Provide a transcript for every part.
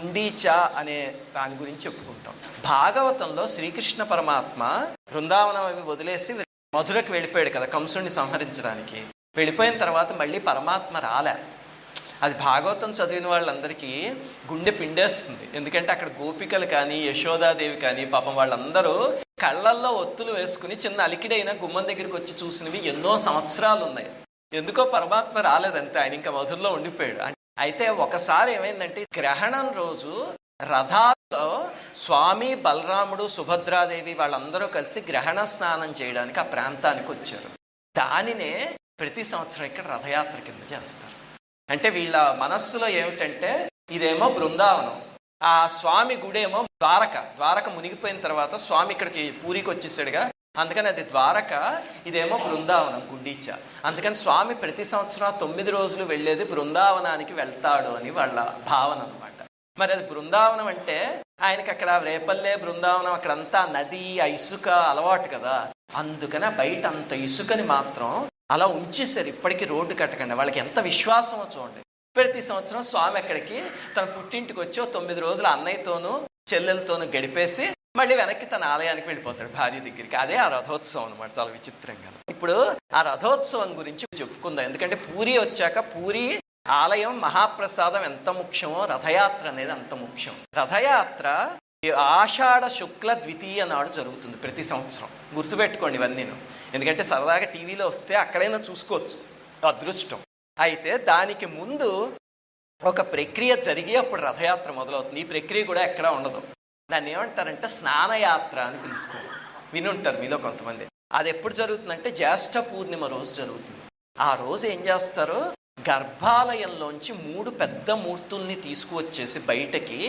గుండీచ అనే దాని గురించి చెప్పుకుంటాం. భాగవతంలో శ్రీకృష్ణ పరమాత్మ బృందావనం అవి వదిలేసి మధురకు వెళ్ళిపోయాడు కదా కంసుడిని సంహరించడానికి. వెళ్ళిపోయిన తర్వాత మళ్ళీ పరమాత్మ రాలే. అది భాగవతం చదివిన వాళ్ళందరికీ గుండె పిండేస్తుంది. ఎందుకంటే అక్కడ గోపికలు కానీ యశోదాదేవి కానీ పాపం వాళ్ళందరూ కళ్ళల్లో ఒత్తులు వేసుకుని చిన్న అలికిడైన గుమ్మం దగ్గరికి వచ్చి చూసినవి ఎన్నో సంవత్సరాలు ఉన్నాయి. ఎందుకో పరమాత్మ రాలేదంటే ఆయన ఇంకా మధురలో ఉండిపోయాడు. అయితే ఒకసారి ఏమైందంటే గ్రహణం రోజు రథాల్లో స్వామి బలరాముడు సుభద్రాదేవి వాళ్ళందరూ కలిసి గ్రహణ స్నానం చేయడానికి ఆ ప్రాంతానికి వచ్చారు. దానినే ప్రతి సంవత్సరం ఇక్కడ రథయాత్ర కింద చేస్తారు. అంటే వీళ్ళ మనస్సులో ఏమిటంటే ఇదేమో బృందావనం, ఆ స్వామి గుడేమో ద్వారక మునిగిపోయిన తర్వాత స్వామి ఇక్కడికి పూరికి వచ్చేసాడుగా, అందుకని అది ద్వారక, ఇదేమో బృందావనం గుండీచ. అందుకని స్వామి ప్రతి సంవత్సరం 9 రోజులు వెళ్ళేది బృందావనానికి వెళ్తాడు అని వాళ్ళ భావన అనమాట. మరి అది బృందావనం అంటే ఆయనకి అక్కడ రేపల్లె బృందావనం అక్కడంతా నది ఆ ఇసుక అలవాటు కదా, అందుకని బయట అంత ఇసుకని మాత్రం అలా ఉంచేశారు. ఇప్పటికీ రోడ్డు కట్టకండి. వాళ్ళకి ఎంత విశ్వాసమో చూడండి. ప్రతి సంవత్సరం స్వామి అక్కడికి తన పుట్టింటికి వచ్చి 9 రోజులు అన్నయ్యతోనూ చెల్లెలతోనూ గడిపేసి మళ్ళీ వెనక్కి తన ఆలయానికి వెళ్ళిపోతాడు భార్య దగ్గరికి. అదే ఆ రథోత్సవం అనమాట. చాలా విచిత్రంగా. ఇప్పుడు ఆ రథోత్సవం గురించి చెప్పుకుందాం. ఎందుకంటే పూరి వచ్చాక పూరి ఆలయం మహాప్రసాదం ఎంత ముఖ్యమో రథయాత్ర అనేది అంత ముఖ్యం. రథయాత్ర ఆషాఢ శుక్ల ద్వితీయ నాడు జరుగుతుంది ప్రతి సంవత్సరం. గుర్తుపెట్టుకోండి ఇవన్నీ. ఎందుకంటే సరదాగా టీవీలో వస్తే అక్కడైనా చూసుకోవచ్చు, అదృష్టం. అయితే దానికి ముందు ఒక ప్రక్రియ జరిగి అప్పుడు రథయాత్ర మొదలవుతుంది. ఈ ప్రక్రియ కూడా ఎక్కడా ఉండదు. దాన్ని ఏమంటారంటే స్నానయాత్ర అని పిలుస్తారు. వినుంటారు మీలో కొంతమంది. అది ఎప్పుడు జరుగుతుందంటే జ్యేష్ఠ పూర్ణిమ రోజు జరుగుతుంది. ఆ రోజు ఏం చేస్తారు, గర్భాలయంలోంచి 3 పెద్ద మూర్తుల్ని తీసుకువచ్చేసి బయటకి,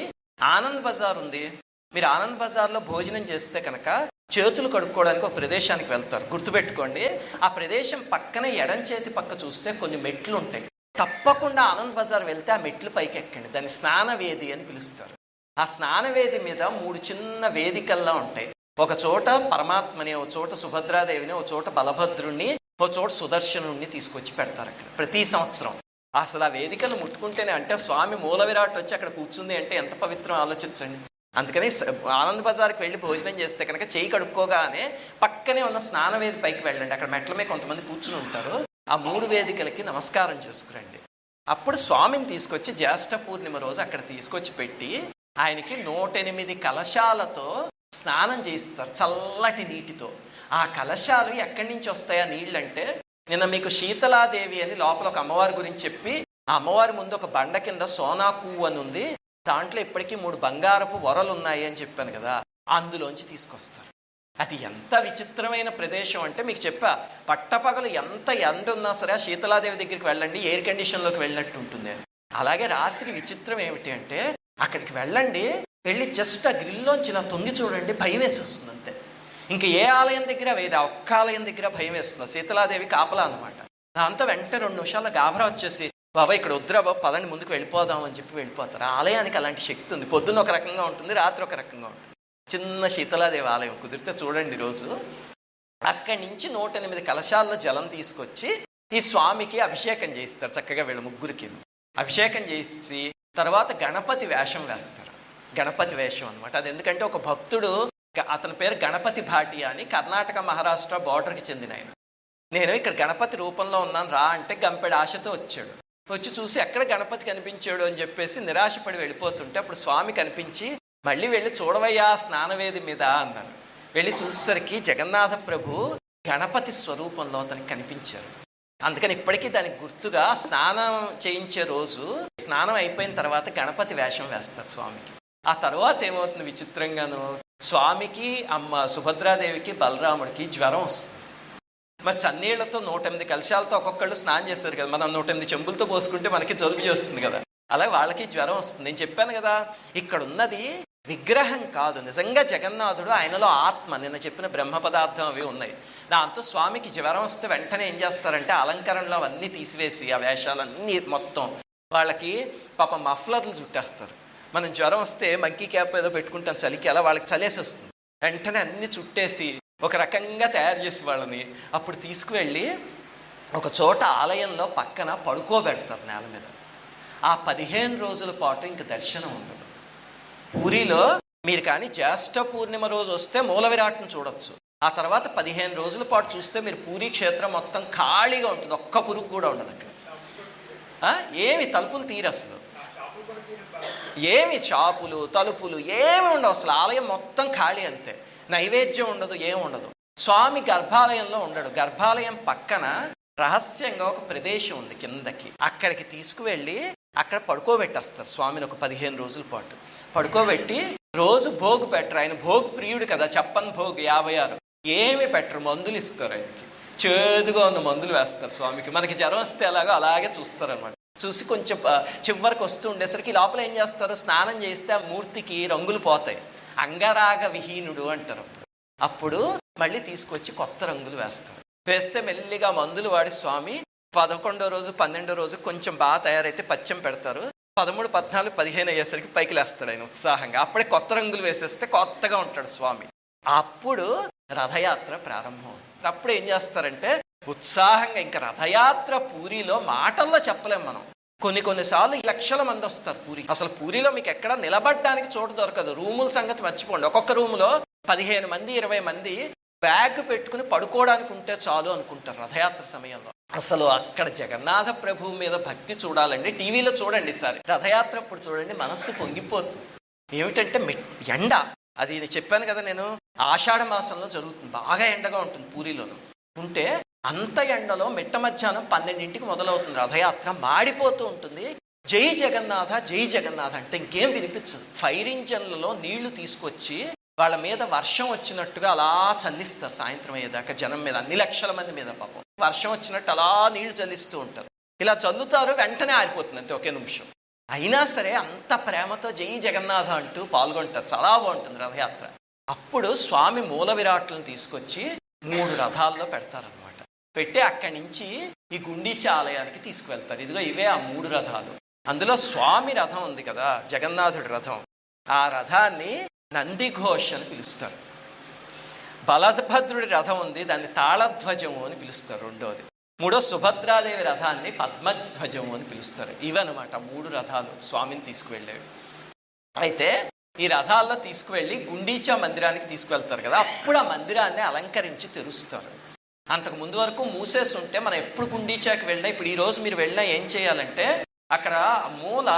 ఆనంద్ బజార్ ఉంది, మీరు ఆనంద్ బజార్లో భోజనం చేస్తే కనుక చేతులు కడుక్కోవడానికి ఒక ప్రదేశానికి వెళ్తారు. గుర్తుపెట్టుకోండి, ఆ ప్రదేశం పక్కనే ఎడం చేతి పక్క చూస్తే కొన్ని మెట్లు ఉంటాయి. తప్పకుండా ఆనంద్ బజార్ వెళ్తే ఆ మెట్లు పైకి ఎక్కండి. దాన్ని స్నానవేది అని పిలుస్తారు. ఆ స్నానవేది మీద 3 చిన్న వేదికల్లా ఉంటాయి. ఒక చోట పరమాత్మని, ఒక చోట సుభద్రాదేవిని, ఒక చోట బలభద్రుణ్ణి, ఒక చోట సుదర్శనుణ్ణి తీసుకొచ్చి పెడతారు అక్కడ ప్రతి సంవత్సరం. అసలు ఆ వేదికను ముట్టుకుంటేనే, అంటే స్వామి మూల విరాట్ వచ్చి అక్కడ కూర్చుంది అంటే ఎంత పవిత్రం ఆలోచించండి. అందుకని ఆనంద్ బజార్కి వెళ్ళి భోజనం చేస్తే కనుక చేయి కడుక్కోగానే పక్కనే ఉన్న స్నానవేది పైకి వెళ్ళండి. అక్కడ మెట్ల మీద కొంతమంది కూర్చుని ఉంటారు. ఆ 3 వేదికలకి నమస్కారం చేసుకురండి. అప్పుడు స్వామిని తీసుకొచ్చి జ్యేష్ఠ పూర్ణిమ రోజు అక్కడ తీసుకొచ్చి పెట్టి ఆయనకి 108 కలశాలతో స్నానం చేయిస్తారు చల్లటి నీటితో. ఆ కలశాలు ఎక్కడి నుంచి వస్తాయా నీళ్ళంటే, నిన్న మీకు శీతలాదేవి అని లోపల ఒక అమ్మవారి గురించి చెప్పి, ఆ అమ్మవారి ముందు ఒక బండ కింద సోనాకు అని ఉంది, దాంట్లో ఇప్పటికీ 3 బంగారపు వరలు ఉన్నాయి అని చెప్పాను కదా, అందులోంచి తీసుకొస్తారు. అది ఎంత విచిత్రమైన ప్రదేశం అంటే మీకు చెప్పా, పట్టపగలు ఎంత ఎండ ఉన్నా సరే శీతలాదేవి దగ్గరికి వెళ్ళండి, ఎయిర్ కండిషన్లోకి వెళ్ళినట్టు ఉంటుంది. అలాగే రాత్రి విచిత్రం ఏమిటి అంటే, అక్కడికి వెళ్ళండి, వెళ్ళి జస్ట్ ఆ గ్రిల్లోంచి ఇలా తొంగి చూడండి, భయం వేసి వస్తుంది అంతే. ఇంకా ఏ ఆలయం దగ్గర వేది, ఆ ఒక్క ఆలయం దగ్గర భయం వేస్తుంది. శీతలాదేవి కాపలా అనమాట. దాంతో వెంటనే 2 నిమిషాల గాబరా వచ్చేసి, బాబా ఇక్కడ వద్దురా బాబు పదండి ముందుకు వెళ్ళిపోదాం అని చెప్పి వెళ్ళిపోతారు. ఆ ఆలయానికి అలాంటి శక్తి ఉంది. పొద్దున్న ఒక రకంగా ఉంటుంది, రాత్రి ఒక రకంగా ఉంటుంది. చిన్న శీతలాదేవి ఆలయం కుదిరితే చూడండి రోజు. అక్కడి నుంచి 108 కలశాల్లో జలం తీసుకొచ్చి ఈ స్వామికి అభిషేకం చేయిస్తారు. చక్కగా వీళ్ళ ముగ్గురికి అభిషేకం చేసి తర్వాత గణపతి వేషం వేస్తారు. గణపతి వేషం అనమాట. అది ఎందుకంటే ఒక భక్తుడు, అతని పేరు గణపతి భాటియా అని, కర్ణాటక మహారాష్ట్ర బార్డర్కి చెందిన ఆయన. నేను ఇక్కడ గణపతి రూపంలో ఉన్నాను రా అంటే గంపెడు ఆశతో వచ్చాడు. వచ్చి చూసి ఎక్కడ గణపతి కనిపించాడు అని చెప్పేసి నిరాశపడి వెళ్ళిపోతుంటే అప్పుడు స్వామి కనిపించి, మళ్ళీ వెళ్ళి చూడవయ్యా స్నానవేది మీద అన్నారు. వెళ్ళి చూసేసరికి జగన్నాథ ప్రభు గణపతి స్వరూపంలో అతనికి కనిపించారు. అందుకని ఇప్పటికీ దానికి గుర్తుగా స్నానం చేయించే రోజు, స్నానం అయిపోయిన తర్వాత గణపతి వేషం వేస్తారు స్వామికి. ఆ తర్వాత ఏమవుతుంది విచిత్రంగాను, స్వామికి అమ్మ సుభద్రాదేవికి బలరాముడికి జ్వరం వస్తుంది. మరి చన్నీళ్లతో 108 కలశాలతో ఒక్కొక్కళ్ళు స్నానం చేస్తారు కదా, మనం 108 చెంబులతో పోసుకుంటే మనకి జలుబు చేస్తుంది కదా, అలాగే వాళ్ళకి జ్వరం వస్తుంది. నేను చెప్పాను కదా, ఇక్కడ ఉన్నది విగ్రహం కాదు, నిజంగా జగన్నాథుడు, ఆయనలో ఆత్మ. నిన్న చెప్పిన బ్రహ్మ పదార్థం అవి ఉన్నాయి. దాంతో స్వామికి జ్వరం వస్తే వెంటనే ఏం చేస్తారంటే అలంకరణలో అవన్నీ తీసివేసి ఆ వేషాలన్నీ మొత్తం వాళ్ళకి పాపం మఫ్లర్లు చుట్టేస్తారు. మనం జ్వరం వస్తే మంకీ క్యాప్ ఏదో పెట్టుకుంటాం చలికి, అలా వాళ్ళకి చలేసి వస్తుంది. వెంటనే అన్ని చుట్టేసి ఒక రకంగా తయారు చేసి వాళ్ళని అప్పుడు తీసుకువెళ్ళి ఒక చోట ఆలయంలో పక్కన పడుకోబెడతారు నేల మీద. ఆ 15 రోజుల పాటు ఇంక దర్శనం ఉండదు. పూరిలో మీరు కానీ జ్యేష్ఠ పూర్ణిమ రోజు వస్తే మూల విరాట్ను చూడొచ్చు. ఆ తర్వాత 15 రోజుల పాటు చూస్తే మీరు పూరీ క్షేత్రం మొత్తం ఖాళీగా ఉంటుంది, ఒక్క పురుగు కూడా ఉండదు అక్కడ. ఏమి తలుపులు తీరు అసలు, ఏమి షాపులు తలుపులు ఏమి ఉండవు అసలు. ఆలయం మొత్తం ఖాళీ అంతే. నైవేద్యం ఉండదు, ఏమి ఉండదు. స్వామి గర్భాలయంలో ఉండడు. గర్భాలయం పక్కన రహస్యంగా ఒక ప్రదేశం ఉంది కిందకి, అక్కడికి తీసుకువెళ్ళి అక్కడ పడుకోబెట్టేస్తారు స్వామిని. ఒక 15 రోజుల పాటు పడుకోబెట్టి రోజు భోగు పెట్టరు. ఆయన భోగు ప్రియుడు కదా, చెప్పని భోగు 56 ఏమి పెట్టరు, మందులు ఇస్తారు. ఆయనకి చేదుగా ఉన్న మందులు వేస్తారు స్వామికి. మనకి జ్వరం వస్తే ఎలాగో అలాగే చూస్తారు అనమాట. చూసి కొంచెం చివరికి వస్తూ ఉండేసరికి లోపల ఏం చేస్తారు, స్నానం చేస్తే ఆ మూర్తికి రంగులు పోతాయి. అంగరాగ విహీనుడు అంటారు. అప్పుడు మళ్ళీ తీసుకొచ్చి కొత్త రంగులు వేస్తారు. వేస్తే మెల్లిగా మందులు వాడి స్వామి 11వ రోజు 12వ రోజు కొంచెం బాగా తయారైతే పచ్చం పెడతారు. 13, 14, 15 అయ్యేసరికి పైకి లేస్తాడు ఆయన ఉత్సాహంగా. అప్పుడే కొత్త రంగులు వేసేస్తే కొత్తగా ఉంటాడు స్వామి. అప్పుడు రథయాత్ర ప్రారంభం. అప్పుడు ఏం చేస్తారంటే ఉత్సాహంగా, ఇంకా రథయాత్ర పూరిలో మాటల్లో చెప్పలేం మనం. కొన్నిసార్లు లక్షల మంది వస్తారు పూరి. అసలు పూరిలో మీకు ఎక్కడ నిలబడడానికి చోటు దొరకదు. రూముల సంగతి మర్చిపోండి. ఒక్కొక్క రూములో 15 మంది 20 మంది బ్యాగ్ పెట్టుకుని పడుకోవడానికి ఉంటే చాలు అనుకుంటారు రథయాత్ర సమయంలో. అసలు అక్కడ జగన్నాథ ప్రభువు మీద భక్తి చూడాలండి. టీవీలో చూడండి సారి, రథయాత్ర అప్పుడు చూడండి, మనస్సు పొంగిపోతుంది. ఏమిటంటే ఎండ, అది నేను చెప్పాను కదా, నేను ఆషాఢ మాసంలో జరుగుతుంది, బాగా ఎండగా ఉంటుంది పూరిలోను. ఉంటే అంత ఎండలో మిట్ట మధ్యాహ్నం 12ంటికి మొదలవుతుంది రథయాత్ర, మాడిపోతూ ఉంటుంది. జై జగన్నాథ జై జగన్నాథ అంటే ఇంకేం వినిపించదు. ఫైర్ ఇంజన్లలో నీళ్లు తీసుకొచ్చి వాళ్ళ మీద వర్షం వచ్చినట్టుగా అలా చల్లిస్తారు. సాయంత్రం అయ్యేదాకా జనం మీద, అన్ని లక్షల మంది మీద పాపం వర్షం వచ్చినట్టు అలా నీళ్లు చల్లిస్తూ ఉంటారు. ఇలా చల్లుతారు, వెంటనే ఆరిపోతుంది అంతే, ఒకే నిమిషం. అయినా సరే అంత ప్రేమతో జై జగన్నాథ అంటూ పాల్గొంటారు. చాలా బాగుంటుంది రథయాత్ర. అప్పుడు స్వామి మూల విరాట్లను తీసుకొచ్చి 3 రథాల్లో పెడతారనమాట. పెట్టి అక్కడి నుంచి ఈ గుండీచా ఆలయానికి తీసుకువెళ్తారు. ఇదిగో ఇవే ఆ 3 రథాలు. అందులో స్వామి రథం ఉంది కదా, జగన్నాథుడి రథం, ఆ రథాన్ని నందిఘోష్ అని పిలుస్తారు. బలభద్రుడి రథం ఉంది, దాన్ని తాళధ్వజము అని పిలుస్తారు రెండోది. మూడో సుభద్రాదేవి రథాన్ని పద్మధ్వజము అని పిలుస్తారు. ఇవన్నమాట 3 రథాలు స్వామిని తీసుకువెళ్ళేవి. అయితే ఈ రథాల్లో తీసుకువెళ్ళి గుండీచా మందిరానికి తీసుకువెళ్తారు కదా, అప్పుడు ఆ మందిరాన్ని అలంకరించి తెరుస్తారు. అంతకు ముందు వరకు మూసేసి ఉంటే మనం ఎప్పుడు గుండీచాకి వెళ్ళినా, ఇప్పుడు ఈరోజు మీరు వెళ్ళినా ఏం చేయాలంటే అక్కడ మూల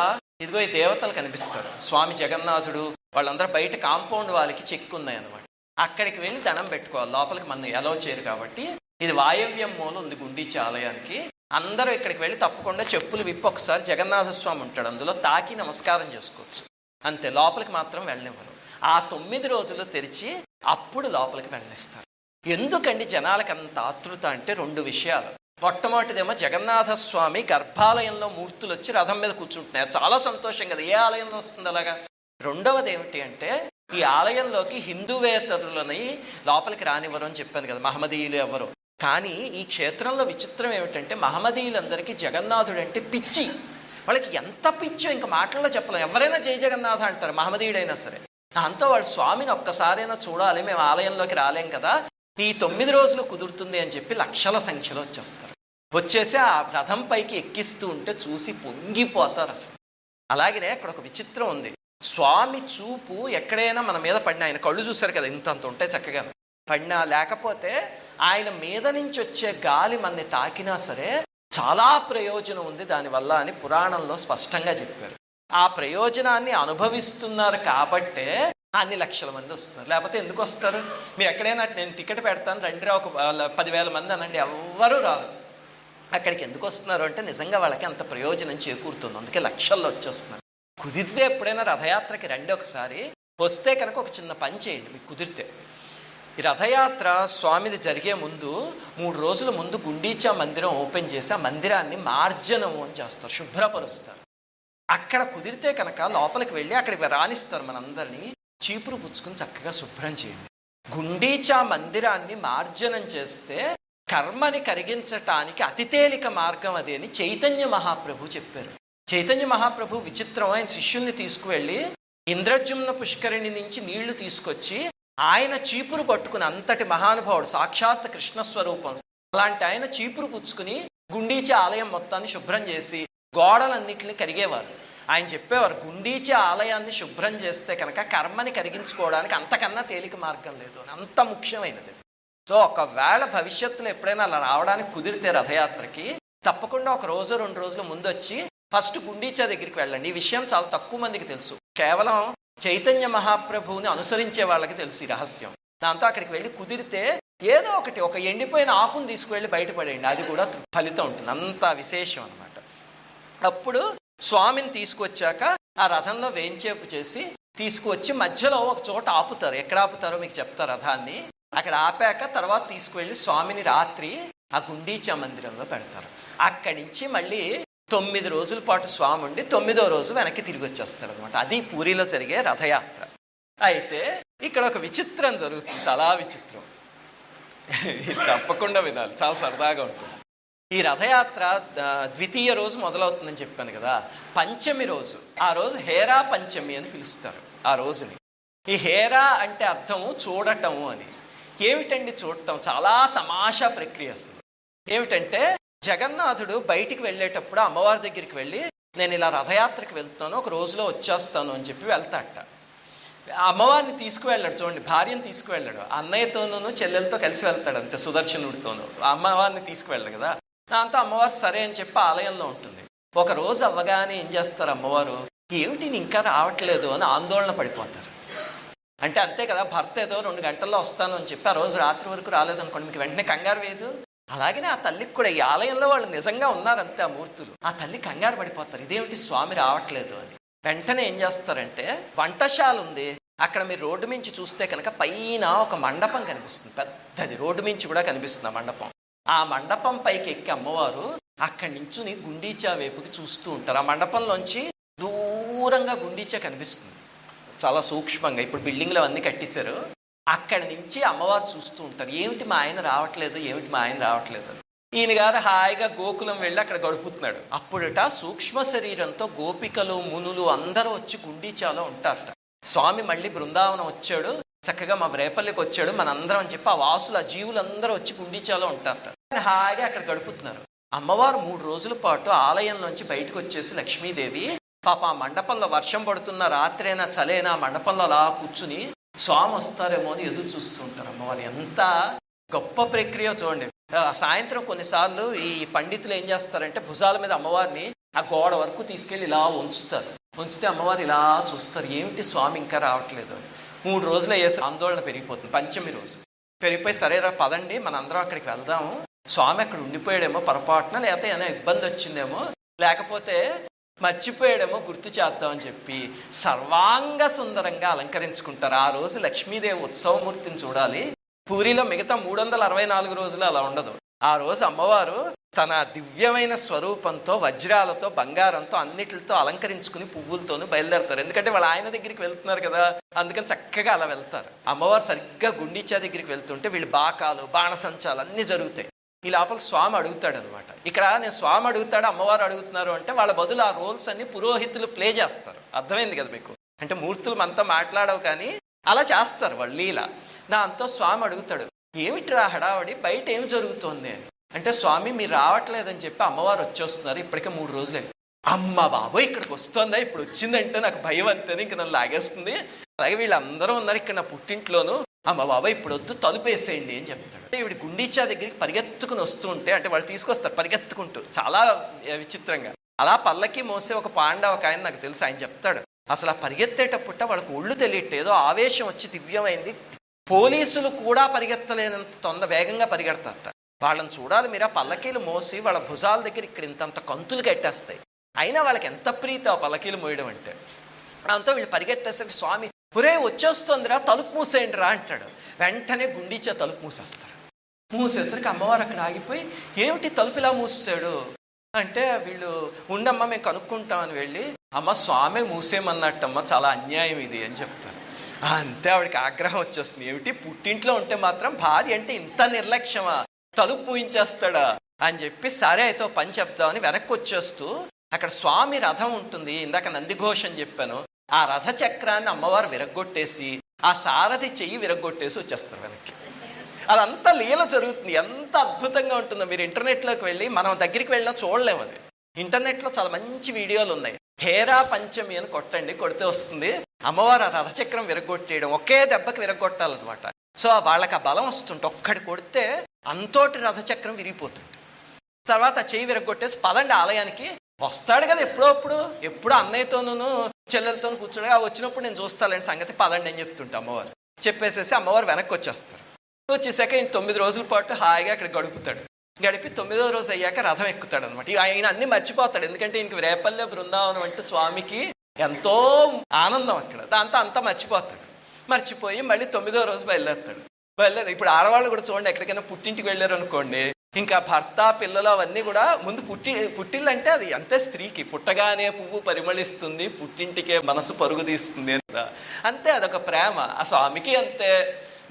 ఇదిగో ఈ దేవతలు కనిపిస్తారు, స్వామి జగన్నాథుడు, వాళ్ళందరూ బయట కాంపౌండ్ వాళ్ళకి చెక్ ఉన్నాయి అనమాట. అక్కడికి వెళ్ళి దండం పెట్టుకోవాలి. లోపలికి మనం ఎలవ్ చేయరు కాబట్టి. ఇది వాయవ్యం మూల ఉంది గుండీచా ఆలయానికి. అందరూ ఇక్కడికి వెళ్ళి తప్పకుండా చెప్పులు విప్పి ఒకసారి జగన్నాథ స్వామి ఉంటాడు అందులో, తాకి నమస్కారం చేసుకోవచ్చు అంతే. లోపలికి మాత్రం వెళ్ళనివ్వరు. ఆ 9 రోజులు తెరిచి అప్పుడు లోపలికి వెళ్ళనిస్తారు. ఎందుకండి జనాలకు అంత ఆతృత అంటే 2 విషయాలు. మొట్టమొదటిదేమో జగన్నాథ స్వామి గర్భాలయంలో మూర్తులు వచ్చి రథం మీద కూర్చుంటున్నాయి, చాలా సంతోషం కదా, ఏ ఆలయంలో వస్తుంది అలాగా. రెండవది ఏమిటి అంటే ఈ ఆలయంలోకి హిందూవేతరులని లోపలికి రానివ్వరు అని చెప్పాను కదా, మహమ్మదీయులు ఎవరు. కానీ ఈ క్షేత్రంలో విచిత్రం ఏమిటంటే మహమ్మదీయులందరికీ జగన్నాథుడు అంటే పిచ్చి. వాళ్ళకి ఎంత పిచ్చో ఇంకా మాటల్లో చెప్పలేం. ఎవరైనా జై జగన్నాథ అంటారు, మహమ్మదీయుడైనా సరే. దాంతో వాళ్ళు స్వామిని ఒక్కసారైనా చూడాలి, మేము ఆలయంలోకి రాలేం కదా, ఈ 9 రోజులు కుదురుతుంది అని చెప్పి లక్షల సంఖ్యలో వచ్చేస్తారు. వచ్చేసి ఆ రథం పైకి ఎక్కిస్తూ ఉంటే చూసి పొంగిపోతారు అసలు. అలాగనే అక్కడ ఒక విచిత్రం ఉంది. స్వామి చూపు ఎక్కడైనా మన మీద పడినా, ఆయన కళ్ళు చూశారు కదా ఇంతంత ఉంటాయి చక్కగా, పడినా లేకపోతే ఆయన మీద నుంచి వచ్చే గాలి మనని తాకినా సరే చాలా ప్రయోజనం ఉంది దానివల్ల అని పురాణంలో స్పష్టంగా చెప్పారు. ఆ ప్రయోజనాన్ని అనుభవిస్తున్నారు కాబట్టే అన్ని లక్షల మంది వస్తున్నారు. లేకపోతే ఎందుకు వస్తారు? మీరు ఎక్కడైనా నేను టికెట్ పెడతాను రండి ఒక 10,000 మంది అనండి, ఎవ్వరూ రాదు. అక్కడికి ఎందుకు వస్తున్నారు అంటే నిజంగా వాళ్ళకి అంత ప్రయోజనం చేకూరుతుంది, అందుకే లక్షల్లో వచ్చేస్తున్నారు. కుదిరితే ఎప్పుడైనా రథయాత్రకి రండి ఒకసారి. వస్తే కనుక ఒక చిన్న పని చేయండి మీకు కుదిరితే. ఈ రథయాత్ర స్వామిది జరిగే ముందు 3 రోజుల ముందు గుండీచా మందిరం ఓపెన్ చేసి ఆ మందిరాన్ని మార్జనము అని చేస్తారు, శుభ్రపరుస్తారు. అక్కడ కుదిరితే కనుక లోపలికి వెళ్ళి అక్కడికి రాణిస్తారు మనందరినీ. చీపురు పుచ్చుకుని చక్కగా శుభ్రం చేయండి. గుండీచా మందిరాన్ని మార్జనం చేస్తే కర్మని కరిగించటానికి అతి తేలిక మార్గం అదే అని చైతన్య మహాప్రభు చెప్పారు. చైతన్య మహాప్రభు విచిత్రం, ఆయన శిష్యుల్ని తీసుకువెళ్ళి ఇంద్రజుమ్న పుష్కరిణి నుంచి నీళ్లు తీసుకొచ్చి ఆయన చీపురు పట్టుకుని, అంతటి మహానుభావుడు సాక్షాత్ కృష్ణస్వరూపం, అలాంటి ఆయన చీపురు పుచ్చుకుని గుండీచా ఆలయం మొత్తాన్ని శుభ్రం చేసి గోడలన్నింటినీ కరిగేవారు. ఆయన చెప్పేవారు, గుండీచా ఆలయాన్ని శుభ్రం చేస్తే కనుక కర్మని కరిగించుకోవడానికి అంతకన్నా తేలిక మార్గం లేదు అని, అంత ముఖ్యమైనది. సో ఒకవేళ భవిష్యత్తులో ఎప్పుడైనా అలా రావడానికి కుదిరితే రథయాత్రకి తప్పకుండా ఒక రోజు 2 రోజుల ముందు వచ్చి ఫస్ట్ గుండీచా దగ్గరికి వెళ్ళండి. ఈ విషయం చాలా తక్కువ మందికి తెలుసు. కేవలం చైతన్య మహాప్రభువుని అనుసరించే వాళ్ళకి తెలుసు ఈ రహస్యం. దాంతో అక్కడికి వెళ్ళి కుదిరితే ఏదో ఒకటి, ఒక ఎండిపోయిన ఆకుని తీసుకువెళ్ళి బయటపడేయండి, అది కూడా ఫలితం ఉంటుంది. అంత విశేషం అనమాట. అప్పుడు స్వామిని తీసుకొచ్చాక ఆ రథంలో వేంచేపు చేసి తీసుకువచ్చి మధ్యలో ఒక చోట ఆపుతారు. ఎక్కడ ఆపుతారో మీకు చెప్తా రథాన్ని. అక్కడ ఆపాక తర్వాత తీసుకువెళ్ళి స్వామిని రాత్రి ఆ గుండీచా మందిరంలో పెడతారు. అక్కడి నుంచి మళ్ళీ 9 రోజుల పాటు స్వామి ఉండి 9వ రోజు వెనక్కి తిరిగి వచ్చేస్తారు అనమాట. అది పూరిలో జరిగే రథయాత్ర. అయితే ఇక్కడ ఒక విచిత్రం జరుగుతుంది, చాలా విచిత్రం. తప్పకుండా వినాలి, చాలా సరదాగా ఉంటుంది. ఈ రథయాత్ర ద్వితీయ రోజు మొదలవుతుందని చెప్పాను కదా. పంచమి రోజు, ఆ రోజు హేరా పంచమి అని పిలుస్తారు ఆ రోజుని. ఈ హేరా అంటే అర్థము చూడటము అని. ఏమిటండి చూడటం? చాలా తమాషా ప్రక్రియ అసలు. ఏమిటంటే జగన్నాథుడు బయటికి వెళ్ళేటప్పుడు అమ్మవారి దగ్గరికి వెళ్ళి, నేను ఇలా రథయాత్రకి వెళ్తున్నాను, ఒక రోజులో వచ్చేస్తాను అని చెప్పి వెళ్తాట. అమ్మవారిని తీసుకువెళ్ళాడు, చూడండి, భార్యను తీసుకువెళ్ళాడు, అన్నయ్యతోనూ చెల్లెలతో కలిసి వెళ్తాడు అంతే, సుదర్శనుడితోనూ. అమ్మవారిని తీసుకువెళ్ళడు కదా. దాంతో అమ్మవారు సరే అని చెప్పి ఆలయంలో ఉంటుంది. ఒక రోజు అవ్వగానే ఏం చేస్తారు అమ్మవారు, ఏమిటి ఇంకా రావట్లేదు అని ఆందోళన పడిపోతారు. అంటే అంతే కదా, భర్త ఏదో 2 గంటల్లో వస్తాను అని చెప్పి ఆ రోజు రాత్రి వరకు రాలేదనుకోండి, మీకు వెంటనే కంగారు వేయదు. అలాగనే ఆ తల్లికి కూడా ఈ ఆలయంలో వాళ్ళు నిజంగా ఉన్నారంతే ఆ మూర్తులు. ఆ తల్లి కంగారు పడిపోతారు, ఇదేమిటి స్వామి రావట్లేదు అని. వెంటనే ఏం చేస్తారంటే, వంటశాల ఉంది అక్కడ, మీరు రోడ్డు మించి చూస్తే కనుక పైన ఒక మండపం కనిపిస్తుంది, పెద్దది, రోడ్డు మించి కూడా కనిపిస్తుంది ఆ మండపం. ఆ మండపం పైకి ఎక్కి అమ్మవారు అక్కడి నుంచి గుండీచా వైపుకి చూస్తూ ఉంటారు. ఆ మండపంలోంచి దూరంగా గుండీచా కనిపిస్తుంది చాలా సూక్ష్మంగా. ఇప్పుడు బిల్డింగ్లు అవన్నీ కట్టేశారు. అక్కడి నుంచి అమ్మవారు చూస్తూ ఉంటారు, ఏమిటి మా ఆయన రావట్లేదు, ఏమిటి మా ఆయన రావట్లేదు. ఈయన గారు హాయిగా గోకులం వెళ్ళి అక్కడ గడుపుతున్నాడు. అప్పుడట సూక్ష్మ శరీరంతో గోపికలు మునులు అందరూ వచ్చి గుండీచాలో ఉంటారట. స్వామి మళ్ళీ బృందావనం వచ్చాడు, చక్కగా మా రేపల్లికి వచ్చాడు, మనందరం అని చెప్పి ఆ వాసులు, ఆ జీవులందరూ వచ్చి గుండీచాలో ఉంటారట. హాయిగా అక్కడ గడుపుతున్నారు. అమ్మవారు 3 రోజుల పాటు ఆలయంలోంచి బయటకు వచ్చేసి లక్ష్మీదేవి పాప ఆ మండపంలో వర్షం పడుతున్న రాత్రైనా చలేనా మండపంలో అలా కూర్చుని స్వామి వస్తారేమో అని ఎదురు చూస్తూ ఉంటారు అమ్మవారు. ఎంత గొప్ప ప్రక్రియ చూడండి. సాయంత్రం కొన్నిసార్లు ఈ పండితులు ఏం చేస్తారంటే భుజాల మీద అమ్మవారిని ఆ గోడ వరకు తీసుకెళ్ళి ఇలా ఉంచుతారు. ఉంచితే అమ్మవారు ఇలా చూస్తారు, ఏమిటి స్వామి ఇంకా రావట్లేదు అని. 3 రోజులు అయ్యేసి ఆందోళన పెరిగిపోతుంది. పంచమి రోజు పెరిగిపోయి, సరేరా పదండి మనందరం అక్కడికి వెళ్దాము, స్వామి అక్కడ ఉండిపోయాడేమో పొరపాటున, లేకపోతే ఏమైనా ఇబ్బంది వచ్చిందేమో, లేకపోతే మర్చిపోయాడేమో, గుర్తు చేద్దామని చెప్పి సర్వాంగ సుందరంగా అలంకరించుకుంటారు. ఆ రోజు లక్ష్మీదేవి ఉత్సవమూర్తిని చూడాలి. పూరిలో మిగతా 364 రోజులు అలా ఉండదు. ఆ రోజు అమ్మవారు తన దివ్యమైన స్వరూపంతో, వజ్రాలతో, బంగారంతో, అన్నిటితో అలంకరించుకుని పువ్వులతోనూ బయలుదేరుతారు. ఎందుకంటే వాళ్ళు ఆయన దగ్గరికి వెళ్తున్నారు కదా, అందుకని చక్కగా అలా వెళ్తారు. అమ్మవారు సరిగ్గా గుండీచా దగ్గరికి వెళ్తుంటే వీళ్ళు బాకాలు, బాణసంచాలు అన్నీ జరుగుతాయి. ఈ లోపల స్వామి అడుగుతాడు అనమాట. ఇక్కడ నేను స్వామి అడుగుతాడు, అమ్మవారు అడుగుతున్నారు అంటే వాళ్ళ బదులు ఆ రోల్స్ అన్ని పురోహితులు ప్లే చేస్తారు. అర్థమైంది కదా మీకు? అంటే మూర్తులు మనతో మాట్లాడవు కానీ అలా చేస్తారు వాళ్ళు లీల. దాంతో స్వామి అడుగుతాడు, ఏమిటిరా హడావడి, బయట ఏమి జరుగుతోంది అని. అంటే స్వామి మీరు రావట్లేదని చెప్పి అమ్మవారు వచ్చేస్తున్నారు, ఇప్పటికే 3 రోజులే. అమ్మ బాబోయ్ ఇక్కడికి వస్తుందా, ఇప్పుడు వచ్చిందంటే నాకు భయం అంతేనే, ఇంక నన్ను లాగేస్తుంది. అలాగే వీళ్ళందరూ ఉన్నారు ఇక్కడ నా పుట్టింట్లోనూ, అమ్మ బాబా ఇప్పుడు వద్దు, తలుపేసేయండి అని చెప్తాడు. ఈవిడ గుండీచా దగ్గరికి పరిగెత్తుకుని వస్తూ ఉంటే, అంటే వాళ్ళు తీసుకొస్తారు పరిగెత్తుకుంటూ, చాలా విచిత్రంగా. అలా పల్లకి మోసే ఒక పాండవ ఒక ఆయన నాకు తెలుసు, ఆయన చెప్తాడు అసలు ఆ పరిగెత్తేటప్పుట వాళ్ళకు ఒళ్ళు తెలియట్టు, ఏదో ఆవేశం వచ్చి దివ్యమైంది, పోలీసులు కూడా పరిగెత్తలేనంత వేగంగా పరిగెడతారట. వాళ్ళని చూడాలి మీరు, ఆ పల్లకీలు మోసి వాళ్ళ భుజాల దగ్గర ఇక్కడ ఇంతంత కంతులు కట్టేస్తాయి, అయినా వాళ్ళకి ఎంత ప్రీతి ఆ పల్లకీలు మోయడం అంటే. దాంతో వీళ్ళు పరిగెత్తేసరికి స్వామి పురే వచ్చేస్తుందిరా, తలుపు మూసేయండి రా అంటాడు. వెంటనే గుండీచా తలుపు మూసేస్తారు. మూసేసరికి అమ్మవారు అక్కడ ఆగిపోయి, ఏమిటి తలుపు ఇలా మూసాడు అంటే, వీళ్ళు ఉండమ్మా మేము కనుక్కుంటామని వెళ్ళి, అమ్మ స్వామి మూసేయమన్నట్టమ్మ, చాలా అన్యాయం ఇది అని చెప్తారు. అంతే ఆవిడకి ఆగ్రహం వచ్చేస్తుంది, ఏమిటి పుట్టింట్లో ఉంటే మాత్రం భార్య అంటే ఇంత నిర్లక్ష్యమా, తలుపు మూయించేస్తాడా అని చెప్పి, సరే అయితే పని చెప్దామని వెనక్కి వచ్చేస్తూ అక్కడ స్వామి రథం ఉంటుంది, ఇందాక నందిఘోష్ అని చెప్పాను, ఆ రథ చక్రాన్ని అమ్మవారు విరగ్గొట్టేసి ఆ సారథి చెయ్యి విరగ్గొట్టేసి వచ్చేస్తారు వెనక్కి. అదంతా లీల జరుగుతుంది. ఎంత అద్భుతంగా ఉంటుందో, మీరు ఇంటర్నెట్లోకి వెళ్ళి, మనం దగ్గరికి వెళ్ళినా చూడలేము అది. ఇంటర్నెట్లో చాలా మంచి వీడియోలు ఉన్నాయి. హేరా పంచమి అని కొట్టండి, కొడితే వస్తుంది. అమ్మవారు ఆ రథచక్రం విరగొట్టేయడం, ఒకే దెబ్బకి విరగొట్టాలన్నమాట. సో వాళ్ళకి ఆ బలం వస్తుంటే ఒక్కడి కొడితే అంతోటి రథచక్రం విరిగిపోతుంది. తర్వాత చెయ్యి విరగొట్టేసి పదండి ఆలయానికి. వస్తాడు కదా ఎప్పుడో అన్నయ్యతోనూ చెల్లెలతో కూర్చోడు, వచ్చినప్పుడు నేను చూస్తాలేండి సంగతి, పదండి అని చెప్తుంటా అమ్మవారు. చెప్పేసేసి అమ్మవారు వెనక్కి వచ్చేస్తారు. వచ్చేసాక ఈయన 9 రోజుల పాటు హాయిగా అక్కడ గడుపుతాడు. గడిపి 9వ రోజు అయ్యాక రథం ఎక్కుతాడు అనమాట. ఆయన అన్ని మర్చిపోతాడు, ఎందుకంటే ఈయనకి రేపల్లె బృందావనం అంటే స్వామికి ఎంతో ఆనందం అక్కడ. దాంతో అంతా మర్చిపోతాడు. మర్చిపోయి మళ్ళీ 9వ రోజు బయలుదేరుతాడు. ఇప్పుడు ఆడవాళ్ళు కూడా చూడండి, ఎక్కడికైనా పుట్టింటికి వెళ్ళారు అనుకోండి, ఇంకా భర్త పిల్లలు అవన్నీ కూడా ముందు పుట్టిల్లు అంటే అది అంతే. స్త్రీకి పుట్టగానే పువ్వు పరిమళిస్తుంది, పుట్టింటికే మనసు పరుగు తీస్తుంది అంత అంతే. అదొక ప్రేమ. ఆ స్వామికి అంతే.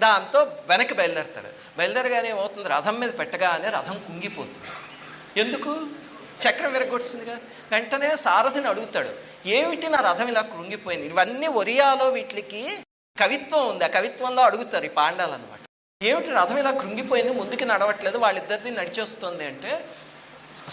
దాంతో వెనక్కి బయలుదేరతాడు. బయలుదేరగానే ఏమవుతుంది, రథం మీద పెట్టగానే రథం కుంగిపోతుంది. ఎందుకు? చక్రం విరగొడుతుందిగా. వెంటనే సారథిని అడుగుతాడు, ఏమిటి నా రథం ఇలా కృంగిపోయింది? ఇవన్నీ ఒరియాలో వీటికి కవిత్వం ఉంది. ఆ కవిత్వంలో అడుగుతారు ఈ పాండాలు అనమాట. ఏమిటి రథం ఇలా కృంగిపోయింది, ముందుకు నడవట్లేదు, వాళ్ళిద్దరిది నడిచేస్తుంది అంటే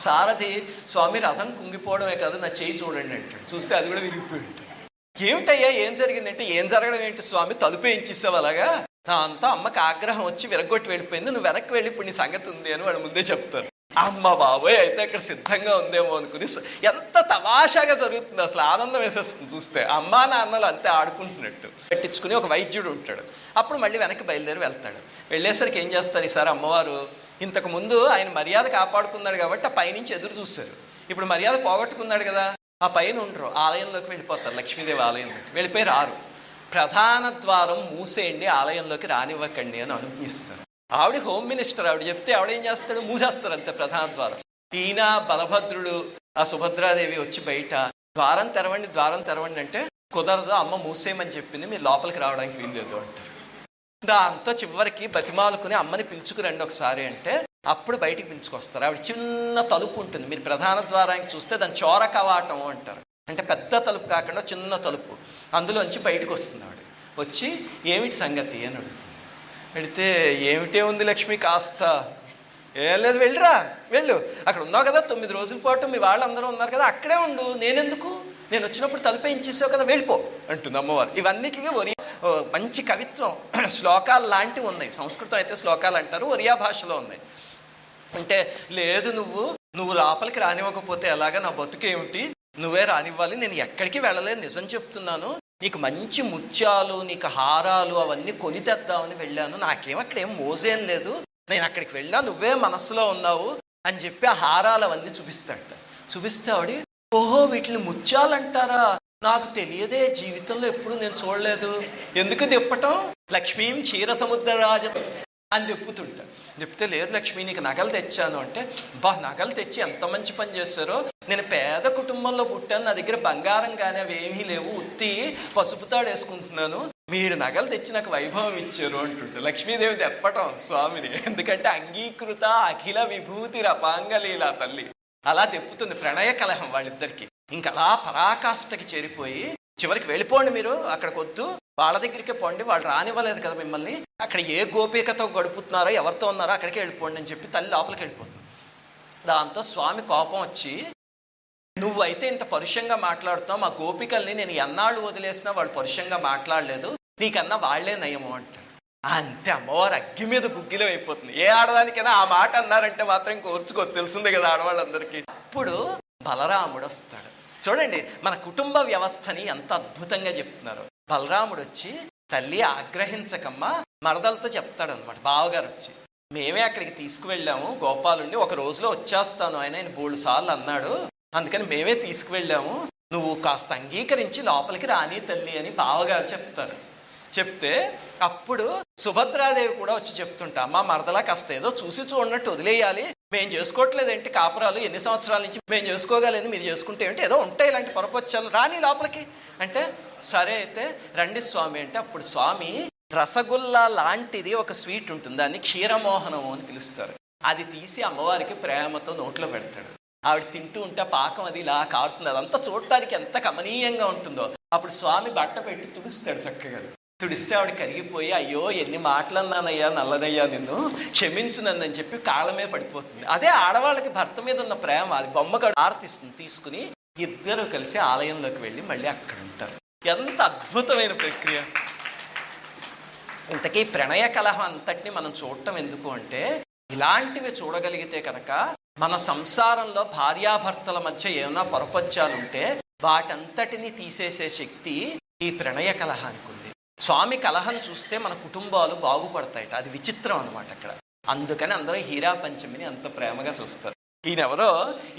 సారథి, స్వామి రథం కుంగిపోవడమే కాదు, నా చేయి చూడండి అంటాడు. చూస్తే అది కూడా విరిగిపోయి ఉంటుంది. ఏమిటయ్యా ఏం జరిగిందంటే, ఏం జరగడం ఏంటి స్వామి, తలుపు వేయించేసావు అలాగా. దాంతో అమ్మకి ఆగ్రహం వచ్చి విరగొట్టి వెళ్ళిపోయింది, నువ్వు వెనక్కి వెళ్ళి ఇప్పుడు నీ సంగతి ఉంది అని వాళ్ళు ముందే చెప్తారు. అమ్మ బాబోయ్, అయితే ఇక్కడ సిద్ధంగా ఉందేమో అనుకుని ఎంత తమాషాగా జరుగుతుంది, అసలు ఆనందం వేసేస్తుంది చూస్తే. అమ్మా నాన్నలు అంతే ఆడుకుంటున్నట్టు. పెట్టించుకుని ఒక వైద్యుడు ఉంటాడు. అప్పుడు మళ్ళీ వెనక్కి బయలుదేరి వెళ్తాడు. వెళ్ళేసరికి ఏం చేస్తారు ఈసారి అమ్మవారు, ఇంతకు ముందు ఆయన మర్యాద కాపాడుకున్నాడు కాబట్టి ఆ పైనుంచి ఎదురు చూశారు. ఇప్పుడు మర్యాద పోగొట్టుకున్నాడు కదా, ఆ పైన ఉండరు, ఆలయంలోకి వెళ్ళిపోతారు. లక్ష్మీదేవి ఆలయంలోకి వెళ్ళిపోయి రారు. ప్రధాన ద్వారం మూసేయండి, ఆలయంలోకి రానివ్వకండి అని అనుజ్ఞిస్తారు. ఆవిడ హోమ్ మినిస్టర్, ఆవిడ చెప్తే ఆవిడేం చేస్తాడు, మూసేస్తారు అంతే ప్రధాన ద్వారం. ఈయన బలభద్రుడు ఆ సుభద్రాదేవి వచ్చి బయట ద్వారం తెరవండి అంటే కుదరదు, అమ్మ మూసేయమని చెప్పింది, మీరు లోపలికి రావడానికి వీల్లేదు అంటారు. దాంతో చివరికి బతిమాలుకుని అమ్మని పిలుచుకురండి ఒకసారి అంటే అప్పుడు బయటికి పిలుచుకొస్తారు. ఆవిడ చిన్న తలుపు ఉంటుంది, మీరు ప్రధాన ద్వారానికి చూస్తే దాని చోర కవాటం అంటారు. అంటే పెద్ద తలుపు కాకుండా చిన్న తలుపు, అందులోంచి బయటకు వస్తుంది. ఆవిడ వచ్చి ఏమిటి సంగతి అని అడుగుతుంది. అడిగితే ఏమిటే ఉంది లక్ష్మి, కాస్త ఏం లేదు, వెళ్ళు, అక్కడ ఉన్నావు కదా 9 రోజుల పాటు, మీ వాళ్ళందరూ ఉన్నారు కదా, అక్కడే ఉండు, నేనెందుకు, నేను వచ్చినప్పుడు తలుపే ఇచ్చేసావు కదా, వెళ్ళిపో అంటుంది అమ్మవారు. ఇవన్నిటికీ మంచి కవిత్వం శ్లోకాలు లాంటివి ఉన్నాయి. సంస్కృతం అయితే శ్లోకాలు అంటారు, ఒరియా భాషలో ఉన్నాయి. అంటే లేదు, నువ్వు లోపలికి రానివ్వకపోతే ఎలాగా, నా బతుకేమిటి, నువ్వే రానివ్వాలి, నేను ఎక్కడికి వెళ్ళలేదు, నిజం చెప్తున్నాను, నీకు మంచి ముత్యాలు, నీకు హారాలు అవన్నీ కొని తెద్దామని వెళ్ళాను, నాకేం అక్కడ ఏం మోసేం లేదు, నేను అక్కడికి వెళ్ళా, నువ్వే మనసులో ఉన్నావు అని చెప్పి ఆ హారాలు అవన్నీ చూపిస్తే ఆవిడ, ఓహో వీటిని ముత్యాలు అంటారా, నాకు తెలియదే, జీవితంలో ఎప్పుడు నేను చూడలేదు, ఎందుకు తిప్పటం, లక్ష్మీం క్షీర సముద్రరాజ అని చెప్పుతుంటా. చెప్తే లేదు లక్ష్మి, నీకు నగలు తెచ్చాను అంటే, నగలు తెచ్చి ఎంత మంచి పని చేస్తారో, నేను పేద కుటుంబంలో పుట్టాను, నా దగ్గర బంగారం కానీ అవి ఏమీ లేవు, ఉత్తి పసుపుతాడు వేసుకుంటున్నాను, మీరు నగలు తెచ్చి నాకు వైభవం ఇచ్చారు అంటుంటే లక్ష్మీదేవి తెప్పటం స్వామిని. ఎందుకంటే అంగీకృత అఖిల విభూతి రపాంగలీల తల్లి అలా తెప్పుతుంది. ప్రణయ కలహం వాళ్ళిద్దరికి. ఇంకా అలా పరాకాష్ఠకి చేరిపోయి చివరికి వెళ్ళిపోండి మీరు, అక్కడికి వద్దు, వాళ్ళ దగ్గరికే పోండి, వాళ్ళు రానివ్వలేదు కదా మిమ్మల్ని, అక్కడ ఏ గోపికతో గడుపుతున్నారో ఎవరితో ఉన్నారో అక్కడికే వెళ్ళిపోండి అని చెప్పి తల్లి లోపలికి వెళ్ళిపోతుంది. దాంతో స్వామి కోపం వచ్చి, నువ్వైతే ఇంత పరుషంగా మాట్లాడుతున్నావు, మా గోపికల్ని నేను ఎన్నాళ్ళు వదిలేసినా వాళ్ళు పరుషంగా మాట్లాడలేదు, నీకన్నా వాళ్లే నయము అంటారు. అంతే అమ్మవారు అగ్గి మీద బుగ్గిలో అయిపోతుంది. ఏ ఆడదానికైనా ఆ మాట అన్నారంటే మాత్రం కోర్చుకో, తెలిసిందే కదా ఆడవాళ్ళందరికీ. అప్పుడు బలరాముడు వస్తాడు. చూడండి మన కుటుంబ వ్యవస్థని ఎంత అద్భుతంగా చెప్తున్నారు. బలరాముడు వచ్చి, తల్లి ఆగ్రహించకమ్మా, మరదలతో చెప్తాడనమాట. బావగారు వచ్చి, మేమే అక్కడికి తీసుకువెళ్ళాము గోపాలుణ్ణి, ఒక రోజులో వచ్చేస్తాను ఆయన బోల్డు సార్లు అన్నాడు, అందుకని మేమే తీసుకువెళ్ళాము, నువ్వు కాస్త అంగీకరించి లోపలికి రాని తల్లి అని బావగారు చెప్తారు. చెప్తే అప్పుడు సుభద్రాదేవి కూడా వచ్చి చెప్తుంటా, అమ్మ మరదలా కాస్త ఏదో చూసి చూడనట్టు వదిలేయాలి, మేము చేసుకోవట్లేదేంటి కాపురాలు, ఎన్ని సంవత్సరాల నుంచి మేము చేసుకోగలేదు, మీరు చేసుకుంటే ఏంటి, ఏదో ఉంటాయి ఇలాంటి పొరపచ్చాలు, రాని లోపలికి అంటే, సరే అయితే రండి స్వామి అంటే, అప్పుడు స్వామి రసగుల్లా లాంటిది ఒక స్వీట్ ఉంటుంది, దాన్ని క్షీరమోహనం అని పిలుస్తారు, అది తీసి అమ్మవారికి ప్రేమతో నోట్లో పెడతాడు. ఆవిడ తింటూ ఉంటే పాకం అది ఇలా కారుతుంది, అదంతా చూడటానికి ఎంత కమనీయంగా ఉంటుందో. అప్పుడు స్వామి బట్ట పెట్టి తుడుస్తాడు చక్కగా. తుడిస్తే ఆవిడ కరిగిపోయి, అయ్యో ఎన్ని మాటలు అన్నానయ్యా, నల్లనయ్యా, నిన్ను క్షమించు నన్ను అని చెప్పి కాళ్ళమే పడిపోతుంది. అదే ఆడవాళ్ళకి భర్త మీద ఉన్న ప్రేమ. అది బొమ్మగా ఆర్తిస్తుంది తీసుకుని ఇద్దరు కలిసి ఆలయంలోకి వెళ్ళి మళ్ళీ అక్కడ ఉంటారు. ఎంత అద్భుతమైన ప్రక్రియ! ఇంతకీ ప్రణయ కలహం అంతటిని మనం చూడటం ఎందుకు అంటే, ఇలాంటివి చూడగలిగితే కనుక మన సంసారంలో భార్యాభర్తల మధ్య ఏమైనా పొరపచ్చాలుంటే వాటంతటిని తీసేసే శక్తి ఈ ప్రణయ కలహానికి ఉంది. స్వామి కలహం చూస్తే మన కుటుంబాలు బాగుపడతాయట. అది విచిత్రం అనమాట అక్కడ. అందుకని అందరూ హీరా పంచమిని అంత ప్రేమగా చూస్తారు. ఈయనెవరో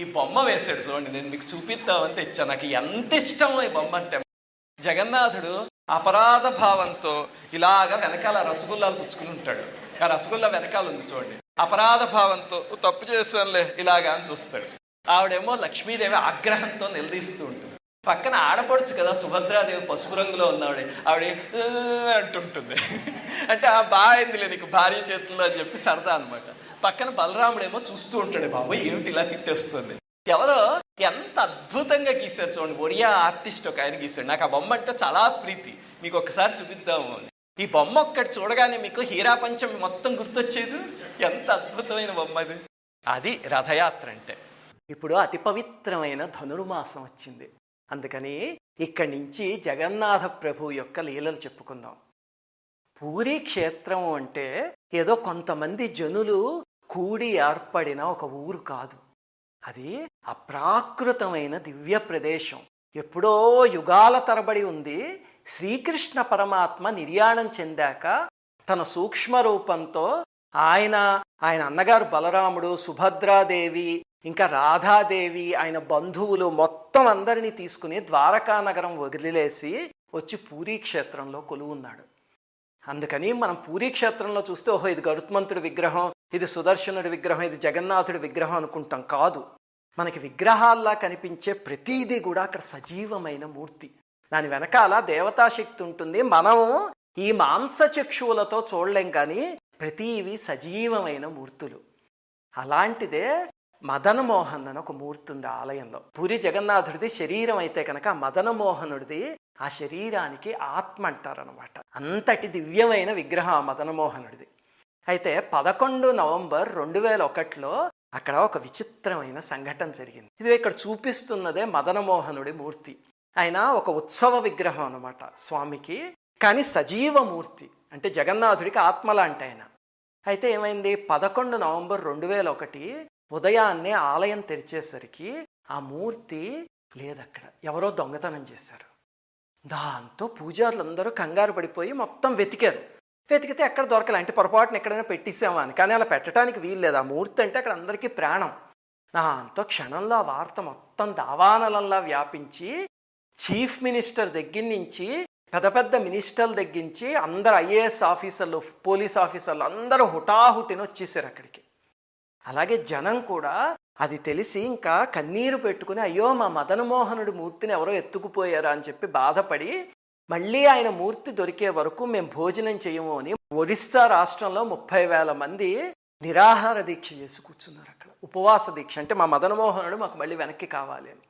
ఈ బొమ్మ వేశాడు చూడండి, నేను మీకు చూపిద్దామని తెచ్చాను. నాకు ఎంత ఇష్టమో ఈ బొమ్మ అంటే. జగన్నాథుడు అపరాధ భావంతో ఇలాగ వెనకాల రసగుల్లాలు పుచ్చుకుని ఉంటాడు. ఆ రసగుల్లా వెనకాల ఉంది చూడండి. అపరాధ భావంతో తప్పు చేశానులే ఇలాగా అని చూస్తాడు. ఆవిడేమో లక్ష్మీదేవి ఆగ్రహంతో నిలదీస్తూ ఉంటుంది. పక్కన ఆడపడుచు కదా సుభద్రాదేవి, పసుపు రంగులో ఉన్నవాడే, ఆవిడ అంటుంటుంది. అంటే ఆ బాగుందిలే నీకు భార్య చేతుల్లో అని చెప్పి సరదా అనమాట. పక్కన బలరాముడేమో చూస్తూ ఉంటాడు, బాబు ఏమిటి ఇలా తిట్టేస్తుంది. ఎవరో ఎంత అద్భుతంగా గీశారు చూడండి. ఒరియా ఆర్టిస్ట్ ఒక ఆయన గీశాడు. నాకు ఆ బొమ్మ అంటే చాలా ప్రీతి, మీకు ఒకసారి చూపిద్దాము అని. ఈ బొమ్మ ఒక్కటి చూడగానే మీకు హీరా పంచమి మొత్తం గుర్తొచ్చేది. ఎంత అద్భుతమైన బొమ్మ అది. అది రథయాత్ర అంటే. ఇప్పుడు అతి పవిత్రమైన ధనుర్మాసం వచ్చింది. అందుకని ఇక్కడి నుంచి జగన్నాథ ప్రభు యొక్క లీలలు చెప్పుకుందాం. పూరీ క్షేత్రం అంటే ఏదో కొంతమంది జనులు కూడి ఏర్పడిన ఒక ఊరు కాదు. అది అప్రాకృతమైన దివ్య ప్రదేశం. ఎప్పుడో యుగాల తరబడి ఉంది. శ్రీకృష్ణ పరమాత్మ నిర్యాణం చెందాక తన సూక్ష్మ రూపంతో ఆయన అన్నగారు బలరాముడు, సుభద్రాదేవి, ఇంకా రాధాదేవి, ఆయన బంధువులు మొత్తం అందరినీ తీసుకుని ద్వారకా నగరం వదిలేసి వచ్చి పూరీ క్షేత్రంలో కొలువున్నాడు. అందుకని మనం పూరీ క్షేత్రంలో చూస్తే ఓహో ఇది గరుత్మంతుడి విగ్రహం, ఇది సుదర్శనుడి విగ్రహం, ఇది జగన్నాథుడి విగ్రహం అనుకుంటాం. కాదు, మనకి విగ్రహాల్లా కనిపించే ప్రతీది కూడా అక్కడ సజీవమైన మూర్తి. దాని వెనకాల దేవతాశక్తి ఉంటుంది. మనం ఈ మాంసచక్షువులతో చూడలేం, కానీ ప్రతీవి సజీవమైన మూర్తులు. అలాంటిదే మదనమోహన్ అని ఒక మూర్తి ఉంది ఆలయంలో. పూరి జగన్నాథుడిది శరీరం అయితే కనుక మదనమోహనుడిది ఆ శరీరానికి ఆత్మ అంటారనమాట. అంతటి దివ్యమైన విగ్రహం ఆ మదనమోహనుడిది. అయితే 11 నవంబర్ 2001లో అక్కడ ఒక విచిత్రమైన సంఘటన జరిగింది. ఇది ఇక్కడ చూపిస్తున్నదే మదనమోహనుడి మూర్తి. ఆయన ఒక ఉత్సవ విగ్రహం అనమాట స్వామికి, కానీ సజీవ మూర్తి. అంటే జగన్నాథుడికి ఆత్మలాంటి ఆయన. అయితే ఏమైంది, 11 నవంబర్ 2001 ఉదయాన్నే ఆలయం తెరిచేసరికి ఆ మూర్తి లేదక్కడ. ఎవరో దొంగతనం చేశారు. దాంతో పూజారులందరూ కంగారు పడిపోయి మొత్తం వెతికారు. వెతికితే ఎక్కడ దొరకలే. అంటే పొరపాటున ఎక్కడైనా పెట్టేసామా అని. కానీ అలా పెట్టడానికి వీల్లేదు. ఆ మూర్తి అంటే అక్కడ అందరికీ ప్రాణం. దాంతో క్షణంలో ఆ వార్త మొత్తం దావానలంలా వ్యాపించి చీఫ్ మినిస్టర్ దగ్గర నుంచి పెద్ద పెద్ద మినిస్టర్ల దగ్గరించి అందరు ఐఏఎస్ ఆఫీసర్లు, పోలీస్ ఆఫీసర్లు అందరూ హుటాహుటిని వచ్చేసారు అక్కడికి. అలాగే జనం కూడా అది తెలిసి ఇంకా కన్నీరు పెట్టుకుని అయ్యో మా మదనమోహనుడి మూర్తిని ఎవరో ఎత్తుకుపోయారా అని చెప్పి బాధపడి మళ్ళీ ఆయన మూర్తి దొరికే వరకు మేము భోజనం చేయము అని ఒరిస్సా రాష్ట్రంలో 30,000 మంది నిరాహార దీక్ష చేసి కూర్చున్నారు అక్కడ. ఉపవాస దీక్ష. అంటే మా మదనమోహనుడు మాకు మళ్ళీ వెనక్కి కావాలి అని.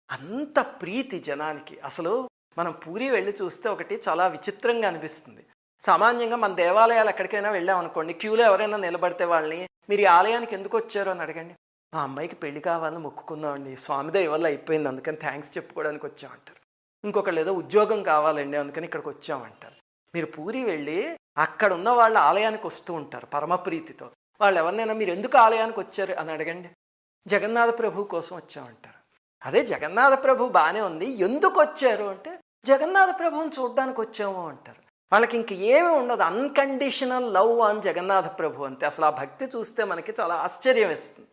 అంత ప్రీతి జనానికి. అసలు మనం పూరి వెళ్ళి చూస్తే ఒకటి చాలా విచిత్రంగా అనిపిస్తుంది. సామాన్యంగా మన దేవాలయాలు ఎక్కడికైనా వెళ్ళామనుకోండి, క్యూలో ఎవరైనా నిలబడితే వాళ్ళని మీరు ఈ ఆలయానికి ఎందుకు వచ్చారు అని అడగండి. మా అమ్మాయికి పెళ్లి కావాలని మొక్కుకుందామండి, స్వామిదే వల్ల అయిపోయింది అందుకని థ్యాంక్స్ చెప్పుకోవడానికి వచ్చామంటారు. ఇంకొకళ్ళు ఏదో ఉద్యోగం కావాలండి అందుకని ఇక్కడికి వచ్చామంటారు. మీరు పూరి వెళ్ళి అక్కడ ఉన్న వాళ్ళ ఆలయానికి వస్తూ ఉంటారు పరమప్రీతితో. వాళ్ళు ఎవరినైనా మీరు ఎందుకు ఆలయానికి వచ్చారు అని అడగండి, జగన్నాథ ప్రభు కోసం వచ్చామంటారు. అదే జగన్నాథ ప్రభు బాగానే ఉంది, ఎందుకు వచ్చారు అంటే జగన్నాథ ప్రభువుని చూడడానికి వచ్చాము అంటారు. వాళ్ళకి ఇంక ఏమీ ఉండదు. అన్కండిషనల్ లవ్ ఆన్ జగన్నాథ ప్రభు అంతే. అసలు ఆ భక్తి చూస్తే మనకి చాలా ఆశ్చర్యం వేస్తుంది.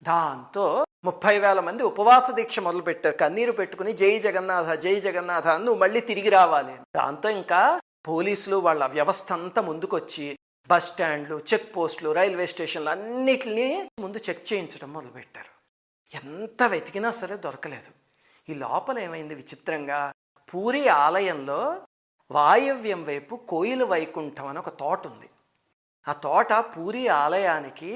దాంతో 30,000 మంది ఉపవాస దీక్ష మొదలుపెట్టారు. కన్నీరు పెట్టుకుని జై జగన్నాథ జై జగన్నాథ అని నువ్వు మళ్ళీ తిరిగి రావాలి. దాంతో ఇంకా పోలీసులు వాళ్ళ వ్యవస్థ అంతా ముందుకొచ్చి బస్ స్టాండ్లు, చెక్ పోస్టులు, రైల్వే స్టేషన్లు అన్నిటినీ ముందు చెక్ చేయించడం మొదలుపెట్టారు. ఎంత వెతికినా సరే దొరకలేదు. ఈ లోపల ఏమైంది విచిత్రంగా, పూరి ఆలయంలో వాయవ్యం వైపు కోయిల వైకుంఠం అని ఒక తోట ఉంది. ఆ తోట పూరి ఆలయానికి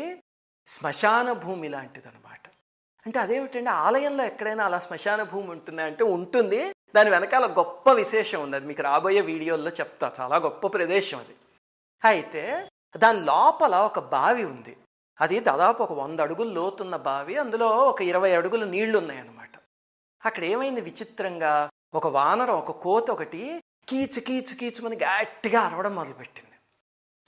శ్మశాన భూమి లాంటిది అనమాట. అంటే అదేమిటండి, ఆలయంలో ఎక్కడైనా అలా శ్మశాన భూమి ఉంటుందా అంటే ఉంటుంది. దాని వెనకాల గొప్ప విశేషం ఉంది. అది మీకు రాబోయే వీడియోల్లో చెప్తా. చాలా గొప్ప ప్రదేశం అది. అయితే దాని లోపల ఒక బావి ఉంది. అది దాదాపు ఒక 100 అడుగులు లోతున్న బావి. అందులో ఒక 20 అడుగుల నీళ్లు ఉన్నాయన్నమాట. అక్కడ ఏమైంది విచిత్రంగా, ఒక వానరం, ఒక కోతి ఒకటి కీచు కీచు కీచుమని గట్టిగా అరవడం మొదలుపెట్టింది.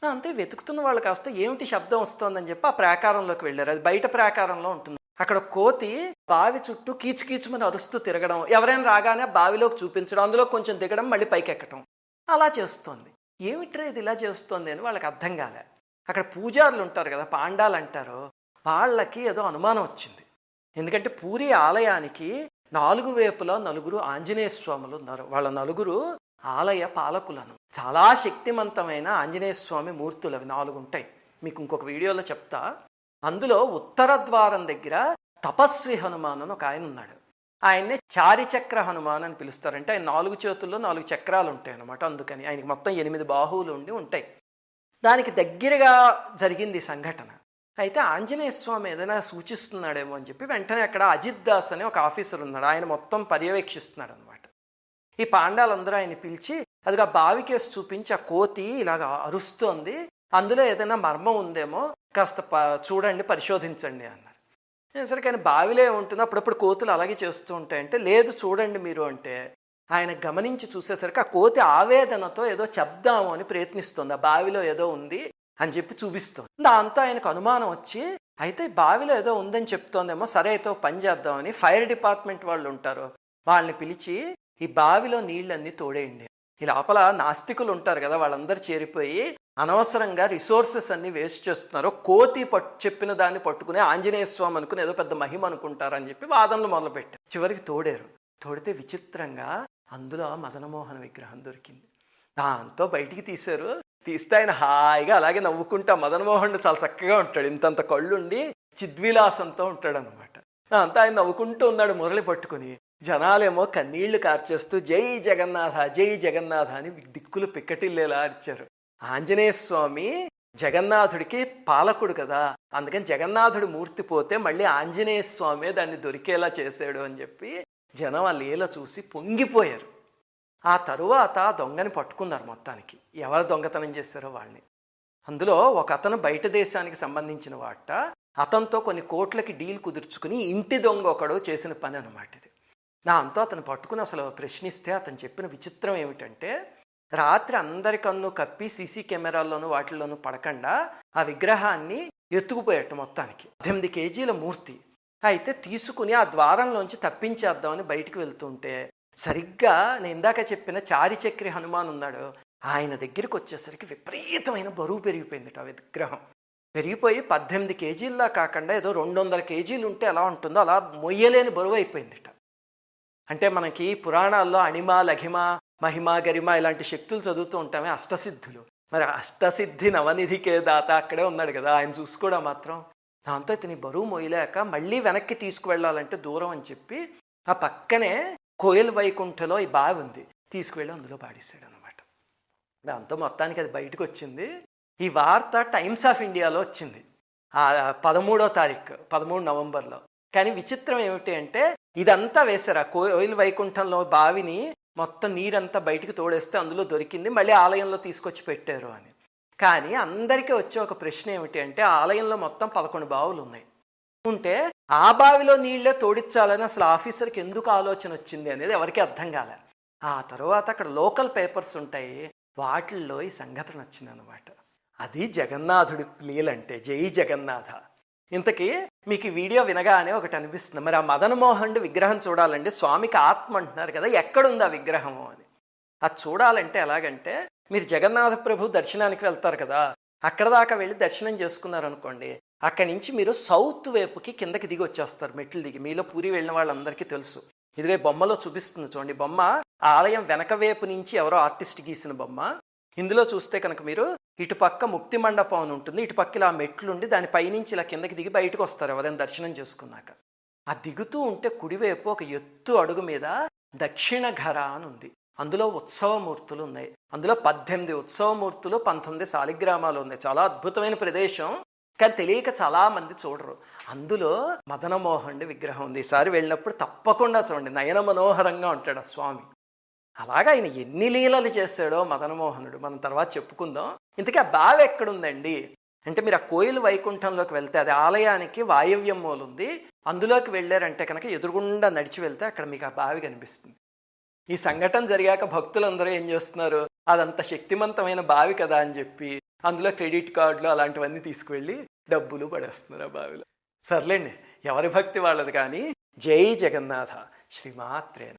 అంతే వెతుకుతున్న వాళ్ళు కాస్త ఏమిటి శబ్దం వస్తోందని చెప్పి ఆ ప్రాకారంలోకి వెళ్ళారు. అది బయట ప్రాకారంలో ఉంటుంది. అక్కడ కోతి బావి చుట్టూ కీచు కీచుమని అరుస్తూ తిరగడం, ఎవరైనా రాగానే బావిలోకి చూపించడం, అందులో కొంచెం దిగడం, మళ్ళీ పైకి ఎక్కడం, అలా చేస్తోంది. ఏమిట్రా ఇది ఇలా చేస్తోంది అని వాళ్ళకి అర్థం కాలే. అక్కడ పూజారులు ఉంటారు కదా, పాండాలు అంటారు, వాళ్ళకి ఏదో అనుమానం వచ్చింది. ఎందుకంటే పూరి ఆలయానికి 4 వైపులా 4 ఆంజనేయ స్వాములు ఉన్నారు. వాళ్ళ 4 ఆలయ పాలకులను. చాలా శక్తివంతమైన ఆంజనేయ స్వామి మూర్తులు అవి 4 ఉంటాయి. మీకు ఇంకొక వీడియోలో చెప్తా. అందులో ఉత్తర ద్వారం దగ్గర తపస్వి హనుమాన్ అని ఒక ఆయన ఉన్నాడు. ఆయన్నే చారిచక్ర హనుమాన్ అని పిలుస్తారంటే ఆయన 4 చేతుల్లో 4 చక్రాలు ఉంటాయి అన్నమాట. అందుకని ఆయనకి మొత్తం 8 బాహువులు ఉంటాయి. దానికి దగ్గరగా జరిగింది సంఘటన. అయితే ఆంజనేయ స్వామి ఏదైనా సూచిస్తున్నాడేమో అని చెప్పి వెంటనే అక్కడ అజిత్ దాస్ అనే ఒక ఆఫీసర్ ఉన్నాడు. ఆయన మొత్తం పర్యవేక్షిస్తున్నాడు అనమాట. ఈ పాండాలందరూ ఆయన పిలిచి అదిగా బావి కేసు చూపించి ఆ కోతి ఇలాగ అరుస్తోంది, అందులో ఏదైనా మర్మం ఉందేమో కాస్త చూడండి, పరిశోధించండి అన్నారు. సరే కానీ బావిలో ఉంటుంది, అప్పుడప్పుడు కోతులు అలాగే చేస్తూ ఉంటాయంటే లేదు చూడండి మీరు అంటే ఆయన గమనించి చూసేసరికి ఆ కోతి ఆవేదనతో ఏదో చెప్దాము అని ప్రయత్నిస్తుంది. ఆ బావిలో ఏదో ఉంది అని చెప్పి చూపిస్తుంది. దాంతో ఆయనకు అనుమానం వచ్చి అయితే బావిలో ఏదో ఉందని చెప్తోందేమో, సరే అయితే పని చేద్దామని ఫైర్ డిపార్ట్మెంట్ వాళ్ళు ఉంటారు, వాళ్ళని పిలిచి ఈ బావిలో నీళ్ళన్నీ తోడేయండి. ఈ లోపల నాస్తికులు ఉంటారు కదా, వాళ్ళందరూ చేరిపోయి అనవసరంగా రిసోర్సెస్ అన్ని వేస్ట్ చేస్తున్నారు. కోతి చెప్పిన దాన్ని పట్టుకుని ఆంజనేయ స్వామి అనుకుని ఏదో పెద్ద మహిమ అనుకుంటారని చెప్పి వాదనలు మొదలుపెట్టారు. చివరికి తోడారు. తోడితే విచిత్రంగా అందులో మదనమోహన్ విగ్రహం దొరికింది. దాంతో బయటికి తీశారు. తీస్తే ఆయన హాయిగా అలాగే నవ్వుకుంటా, మదనమోహన్ చాలా చక్కగా ఉంటాడు, ఇంతంత కళ్ళుండి చిద్విలాసంతో ఉంటాడు అనమాట. అంతా ఆయన నవ్వుకుంటూ ఉన్నాడు మురళి పట్టుకుని. జనాలేమో కన్నీళ్లు కార్చేస్తూ జై జగన్నాథ జై జగన్నాథ అని దిక్కులు పిక్కటిల్లేలా అరిచారు. ఆంజనేయ స్వామి జగన్నాథుడికి పాలకుడు కదా, అందుకని జగన్నాథుడి మూర్తి పోతే మళ్ళీ ఆంజనేయ స్వామి దాన్ని దొరికేలా చేశాడు అని చెప్పి జనం ఆ లీల చూసి పొంగిపోయారు. ఆ తరువాత దొంగని పట్టుకున్నారు. మొత్తానికి ఎవరు దొంగతనం చేశారో వాళ్ళని. అందులో ఒక అతను బయట దేశానికి సంబంధించిన వాట, అతనితో కొన్ని కోట్లకి డీల్ కుదుర్చుకుని ఇంటి దొంగ ఒకడు చేసిన పని అనమాట ఇది. దాంతో అతను పట్టుకుని అసలు ప్రశ్నిస్తే అతను చెప్పిన విచిత్రం ఏమిటంటే, రాత్రి అందరి కన్ను కప్పి సీసీ కెమెరాల్లోనూ వాటిల్లోనూ పడకుండా ఆ విగ్రహాన్ని ఎత్తుకుపోయేట. మొత్తానికి 18 కేజీల మూర్తి. అయితే తీసుకుని ఆ ద్వారంలోంచి తప్పించేద్దామని బయటికి వెళ్తుంటే సరిగ్గా నేను ఇందాక చెప్పిన చారిచక్రి హనుమాన్ ఉన్నాడు, ఆయన దగ్గరికి వచ్చేసరికి విపరీతమైన బరువు పెరిగిపోయింది. ఆ విగ్రహం పెరిగిపోయి 18 కేజీల్లా కాకుండా ఏదో 200 కేజీలు ఉంటే ఎలా ఉంటుందో అలా మొయ్యలేని బరువు అయిపోయిందిట. అంటే మనకి పురాణాల్లో అణిమ లఘిమ మహిమ గరిమ ఇలాంటి శక్తులు చదువుతూ ఉంటామే, అష్టసిద్ధులు. మరి అష్టసిద్ధి నవనిధికే దాత అక్కడే ఉన్నాడు కదా, ఆయన చూసుకోవడం మాత్రం. దాంతో ఇతని బరువు మొయ్యలేక మళ్ళీ వెనక్కి తీసుకువెళ్ళాలంటే దూరం అని చెప్పి ఆ పక్కనే కోయల్ వైకుంఠలో ఈ బావి ఉంది, తీసుకువెళ్ళి అందులో పాడేశాడు అనమాట. దాంతో మొత్తానికి అది బయటకు వచ్చింది. ఈ వార్త టైమ్స్ ఆఫ్ ఇండియాలో వచ్చింది 13 నవంబర్లో. కానీ విచిత్రం ఏమిటి అంటే ఇదంతా వేశారు. ఆ కోయల్ వైకుంఠంలో బావిని మొత్తం నీరంతా బయటికి తోడేస్తే అందులో దొరికింది, మళ్ళీ ఆలయంలో తీసుకొచ్చి పెట్టారు అని. కానీ అందరికీ వచ్చే ఒక ప్రశ్న ఏమిటి అంటే, ఆలయంలో మొత్తం 11 బావులు ఉన్నాయి. ఉంటే ఆ బావిలో నీళ్లే తోడించాలని అసలు ఆఫీసర్కి ఎందుకు ఆలోచన వచ్చింది అనేది ఎవరికి అర్థం కాలే. ఆ తర్వాత అక్కడ లోకల్ పేపర్స్ ఉంటాయి, వాటిల్లో ఈ సంఘటన వచ్చింది అనమాట. అది జగన్నాథుడి లీలంటే. జై జగన్నాథ. ఇంతకీ మీకు ఈ వీడియో వినగానే ఒకటి అనిపిస్తుంది, మరి ఆ మదనమోహనుడి విగ్రహం చూడాలండి, స్వామికి ఆత్మ అంటున్నారు కదా, ఎక్కడుంది ఆ విగ్రహము అని. అది చూడాలంటే ఎలాగంటే, మీరు జగన్నాథ ప్రభు దర్శనానికి వెళ్తారు కదా, అక్కడ దాకా వెళ్ళి దర్శనం చేసుకున్నారనుకోండి, అక్కడి నుంచి మీరు సౌత్ వైపుకి కిందకి దిగి వచ్చేస్తారు, మెట్లు దిగి. మీలో పూరి వెళ్ళిన వాళ్ళందరికీ తెలుసు. ఇదిగో బొమ్మలో చూపిస్తుంది చూడండి. బొమ్మ ఆలయం వెనక వైపు నుంచి ఎవరో ఆర్టిస్ట్ గీసిన బొమ్మ. ఇందులో చూస్తే కనుక మీరు ఇటుపక్క ముక్తి మండపం అని ఉంటుంది, ఇటుపక్క ఇలా మెట్లుండి దాని పైనుంచి ఇలా కిందకి దిగి బయటకు వస్తారు ఎవరైనా దర్శనం చేసుకున్నాక. ఆ దిగుతూ ఉంటే కుడివైపు ఒక ఎత్తు అడుగు మీద దక్షిణ ఘర అని ఉంది. అందులో ఉత్సవమూర్తులు ఉన్నాయి. అందులో 18 ఉత్సవమూర్తులు, 19 శాలిగ్రామాలు ఉన్నాయి. చాలా అద్భుతమైన ప్రదేశం, కానీ తెలియక చాలా మంది చూడరు. అందులో మదనమోహనుడి విగ్రహం ఉంది. ఈసారి వెళ్ళినప్పుడు తప్పకుండా చూడండి, నయన మనోహరంగా ఉంటాడు ఆ స్వామి. అలాగా ఆయన ఎన్ని లీలలు చేశాడో మదనమోహనుడు మనం తర్వాత చెప్పుకుందాం. ఇంతకీ ఆ బావి ఎక్కడుందండి అంటే మీరు ఆ కోయిల వైకుంఠంలోకి వెళ్తే అది ఆలయానికి వాయవ్యం మూల ఉంది, అందులోకి వెళ్ళారంటే కనుక ఎదురుగుండా నడిచి వెళ్తే అక్కడ మీకు ఆ బావి కనిపిస్తుంది. ఈ సంఘటన జరిగాక భక్తులందరూ ఏం చేస్తున్నారు, అదంత శక్తివంతమైన బావి కదా అని చెప్పి అందులో క్రెడిట్ కార్డులు అలాంటివన్నీ తీసుకువెళ్ళి డబ్బులు పడేస్తున్నారు ఆ బావిలో. సర్లేండి, ఎవరి భక్తి వాళ్ళది. కానీ జై జగన్నాథ శ్రీమాత్రే.